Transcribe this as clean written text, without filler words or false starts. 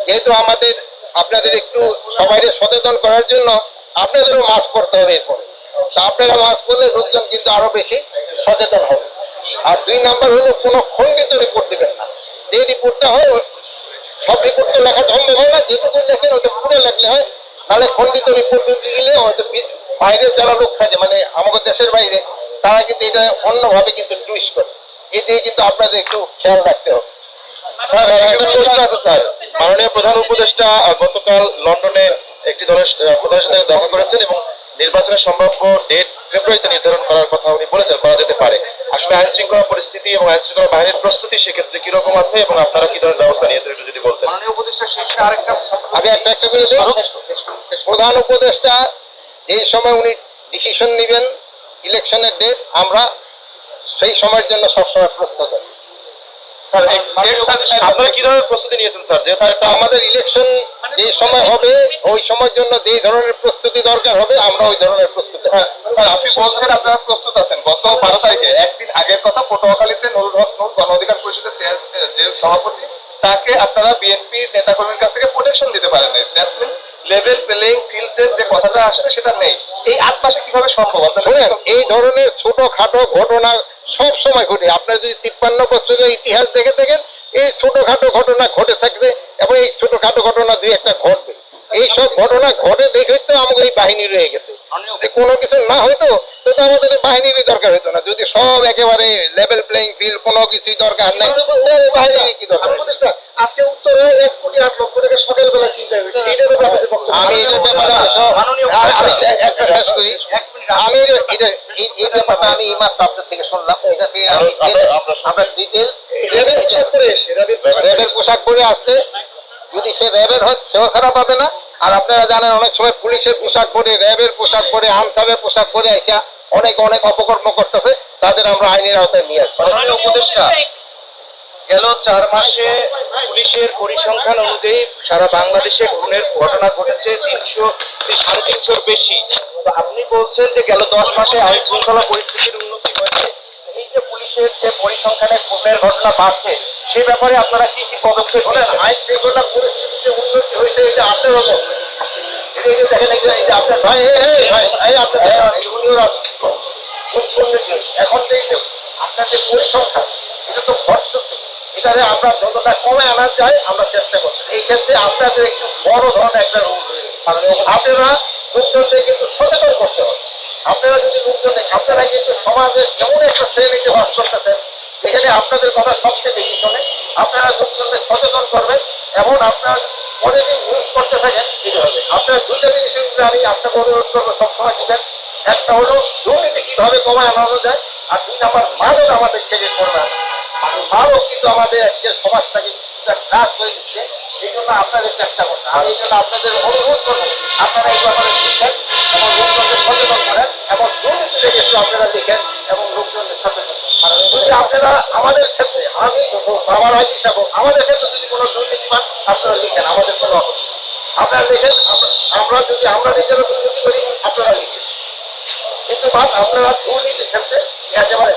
যেহেতু আপনাদের একটু সবাইকে সচেতন করার জন্য আপনাদেরও মাস্ক পরতে হবে এরপরে। তা আপনারা মাস্ক পরলে লোকজন কিন্তু আরো বেশি সচেতন হবে। আর 2 নাম্বার হলো কোনো খণ্ডিত রিপোর্ট দিবেন না। যে রিপোর্টটা হয় সব রিপোর্ট তো লেখা সম্ভব হয় না, যেটুকু লেখেন ওটা পুরো লেখলে হয়। নাহলে খণ্ডিত রিপোর্ট দিলে হয়তো বাইরের যারা লোক থাকে, মানে আমাদের দেশের বাইরে, তারা কিন্তু এটা অন্যভাবে কিন্তু টুইস্ট করে। এতে কিন্তু আপনাদের একটু খেয়াল রাখতে হবে। স্যার একটা প্রশ্ন আছে স্যার, মাননীয় প্রধান উপদেষ্টা গতকাল লন্ডনে একটি দলের প্রধানের সাথে দেখা করেছেন এবং নির্বাচনের সম্ভাব্য ডেট ফেব্রুয়ারিতে নির্ধারণ করার কথা উনি বলেছেন, করা যেতে পারে। আসলে আইন শৃঙ্খলা পরিস্থিতি এবং আইন শৃঙ্খলা বাহিনীর প্রস্তুতি সেক্ষেত্রে কিরকম আছে এবং আপনারা কি ধরনের ব্যবস্থা নিয়েছেন একটু যদি বলতেন। মাননীয় উপদেষ্টা শেষে আরেকটা আমি একটা করে দিই। প্রধান উপদেষ্টা যেই সময় উনি ডিসিশন নেবেন ইলেকশনের ডেট, আমরা সেই সময়ের জন্য সবসময় প্রস্তুত আছি। আপনারা কি ধরনের প্রস্তুতি নিয়েছেন স্যার? যে স্যার আমাদের ইলেকশন যে সময় হবে ওই সময়ের জন্য যে ধরনের প্রস্তুতি দরকার হবে আমরা ওই ধরনের প্রস্তুতি। স্যার আপনি বলছেন আপনারা প্রস্তুত আছেন, গত 12 তারিখে একদিন আগের কথা, পটুয়াখালীতে নুরুল হক নূর গণ অধিকার পরিষদের যে সভাপতি, তাকে আপনারা বিএনপির নেতাকর্মীর কাছ থেকে প্রোটেকশন দিতে পারেন নাই। দ্যাট মিনস লেভেল প্লেইং ফিল্ডের যে কথাটা আসছে সেটা নেই। এই 8 মাসে কিভাবে সম্ভব? এই ধরনের ছোটখাটো ঘটনা সব সময় ঘটে। আপনার যদি 53 বছরের ইতিহাস দেখে থাকেন, এই ছোটখাটো ঘটনা ঘটে থাকবে এবং এই ছোটখাটো ঘটনা 2-1টা ঘটবে। এই সব ঘটনা ঘটে দেখে তো আমাদের এই বাহিনী রয়ে গেছে। কোনো কিছু না হইতো তো আমাদের বাহিনীরই দরকার হইতো না। যদি সব একেবারে লেভেল প্লেইং ফিল্ড, কোনো কিছুই দরকার নাই, বাহিনী কি দরকার? আজকে উত্তরে 1,08,00,000 টাকা সকালবেলা চিন্তা হয়েছে। আমি এটার ব্যাপারে আমি একটা শেষ করি। আমি এই ব্যাপারটা আমি এই মাত্র আপনার থেকে শুনলাম। এটাকে আমরা ডিটেল র্যাবের পোশাক পরে আসলে যদি সে র্যাবের হয় সেও খারাপ হবে না। আর আপনারা জানেন অনেক সময় পুলিশের পোশাক পরে, র্যাবের পোশাক পরে, আনসারের পোশাক পরে আইসা অনেক অপকর্ম করতেছে, তাদের আমরা আইনের আওতায় নিয়ে আসবো। মাননীয় উপদেষ্টা, গেল 4 মাসে পুলিশের পরিসংখ্যান অনুযায়ী সারা বাংলাদেশে খুনের ঘটনা ঘটেছে 300-350-র বেশি। আপনি বলছেন যে গেল 10 মাসে আইন শৃঙ্খলা পরিস্থিতির উন্নতি হয়েছে। এই যে পুলিশের যে পরিসংখ্যানে খুনের ঘটনা বাড়ছে, সে ব্যাপারে আপনারা কি কি পদক্ষেপ নেন? আইন শৃঙ্খলা পরিস্থিতিতে উন্নতি হয়েছে, এটা আসলে দেখেন এই যে আপনার ভাই এখন যে আপনার যে পরিসংখ্যান, এটা তো ঘটছে, এটাতে আমরা যতটা কমে আনা যায় আমরা চেষ্টা করছি। এই ক্ষেত্রে আপনাদের একটু বড় ধরনের একটা রোল রয়েছে। আপনারা লোকজনকে কিন্তু সচেতন করতে হবে। আপনারা যদি আপনারা কিন্তু সমাজের এমন একটা শ্রেণীতে বাস করতেছেন যেখানে আপনাদের কথা সবচেয়ে বেশি শোনে। আপনারা লোকজনকে সচেতন করবেন এবং আপনারা অনেকদিন ইউজ করতে থাকেন, ঠিক হবে। আপনারা 2টা জিনিস আমি আপনাকে অনুরোধ করবো সবসময় দিবেন। একটা হলো দুর্নীতি কিভাবে কমায় আনানো যায়, আর 2 নাম্বার মাদক আমাদের থেকে করবে। মাদক কিন্তু আমাদের আজকে সমাজটাকে গ্রাস হয়ে দিচ্ছে। এই জন্য আপনাদের চেষ্টা করতে, আমি এই জন্য আপনাদের অনুরোধ করবো আপনারা এই ব্যাপারে লিখেন এবং লোকজনকে সচেতন করেন এবং দুর্নীতিতে একটু আপনারা লিখেন এবং লোকজনকে সচেতন করেন। যদি আপনারা আমাদের ক্ষেত্রে, আমি বাবার আইন হিসাবে আমাদের ক্ষেত্রে যদি কোনো দুর্নীতিমান আপনারা লিখেন, আমাদের কোনো আপত্তি। আপনারা লিখেন, আমরা নিজেরা দুর্নীতি করি আপনারা লিখেন, কিন্তু আপনারা দুর্নীতির ক্ষেত্রে একেবারে